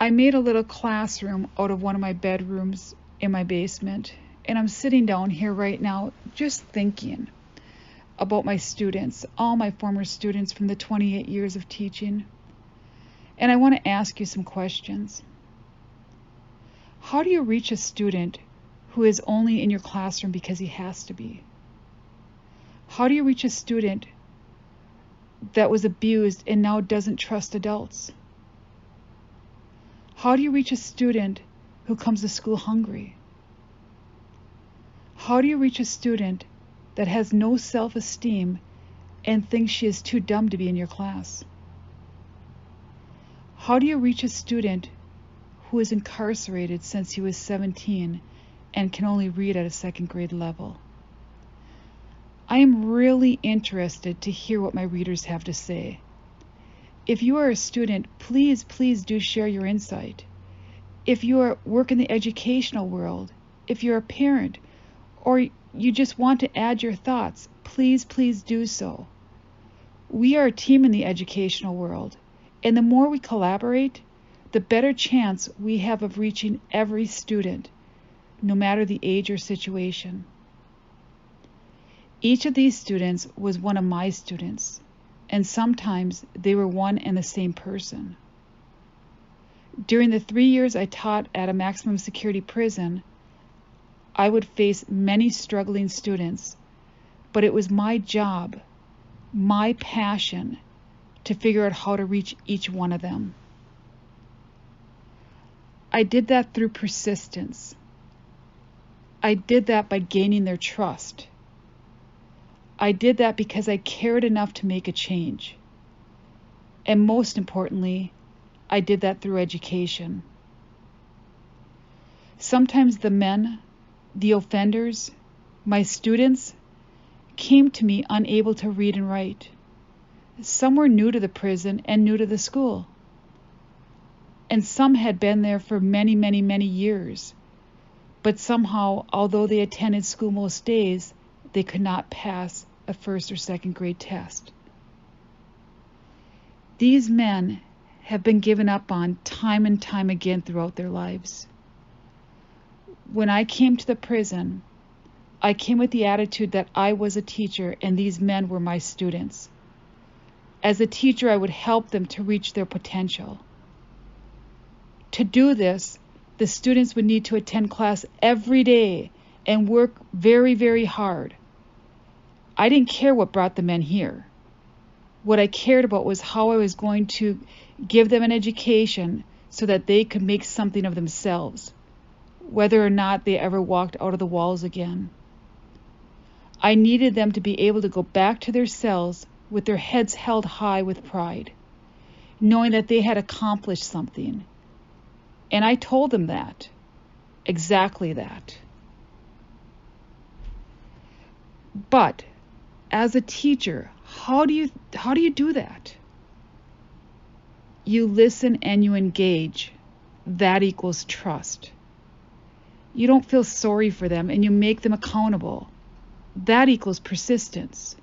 I made a little classroom out of one of my bedrooms in my basement, and I'm sitting down here right now just thinking about my students, all my former students from the 28 years of teaching. And I want to ask you some questions. How do you reach a student who is only in your classroom because he has to be? How do you reach a student that was abused and now doesn't trust adults? How do you reach a student who comes to school hungry? How do you reach a student that has no self-esteem and thinks she is too dumb to be in your class? How do you reach a student who is incarcerated since he was 17 and can only read at a second grade level? I am really interested to hear what my readers have to say. If you are a student, please do share your insight. If you work in the educational world, if you're a parent, or you just want to add your thoughts, please do so. We are a team in the educational world, and the more we collaborate, the better chance we have of reaching every student, no matter the age or situation. Each of these students was one of my students, and sometimes they were one and the same person. During the 3 years I taught at a maximum security prison, I would face many struggling students, but it was my job, my passion, to figure out how to reach each one of them. I did that through persistence. I did that by gaining their trust. I did that because I cared enough to make a change. And most importantly, I did that through education. Sometimes the men, the offenders, my students, came to me unable to read and write. Some were new to the prison and new to the school. And some had been there for many years. But somehow, although they attended school most days, they could not pass a first or second grade test. These men have been given up on time and time again throughout their lives. When I came to the prison, I came with the attitude that I was a teacher and these men were my students. As a teacher, I would help them to reach their potential. To do this, the students would need to attend class every day and work very hard. I didn't care what brought the men here. What I cared about was how I was going to give them an education so that they could make something of themselves, whether or not they ever walked out of the walls again. I needed them to be able to go back to their cells with their heads held high with pride, knowing that they had accomplished something. And I told them that, exactly that. But as a teacher, how do you do that? You listen and you engage. That equals trust. You don't feel sorry for them and you make them accountable. That equals persistence.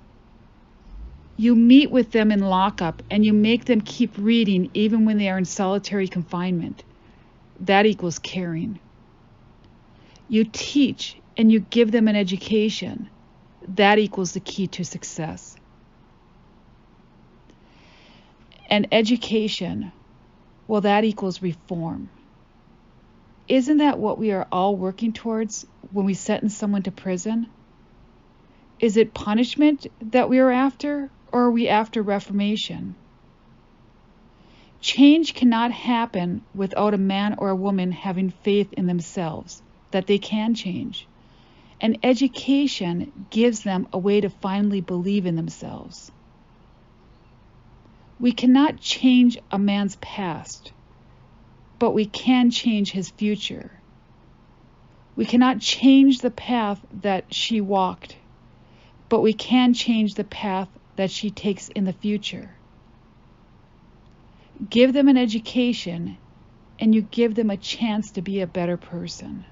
You meet with them in lockup and you make them keep reading even when they are in solitary confinement. That equals caring. You teach and you give them an education. That equals the key to success. And education, well, that equals reform. Isn't that what we are all working towards when we sentence someone to prison? Is it punishment that we are after, or are we after reformation? Change cannot happen without a man or a woman having faith in themselves, that they can change. And education gives them a way to finally believe in themselves. We cannot change a man's past, but we can change his future. We cannot change the path that she walked, but we can change the path that she takes in the future. Give them an education, and you give them a chance to be a better person.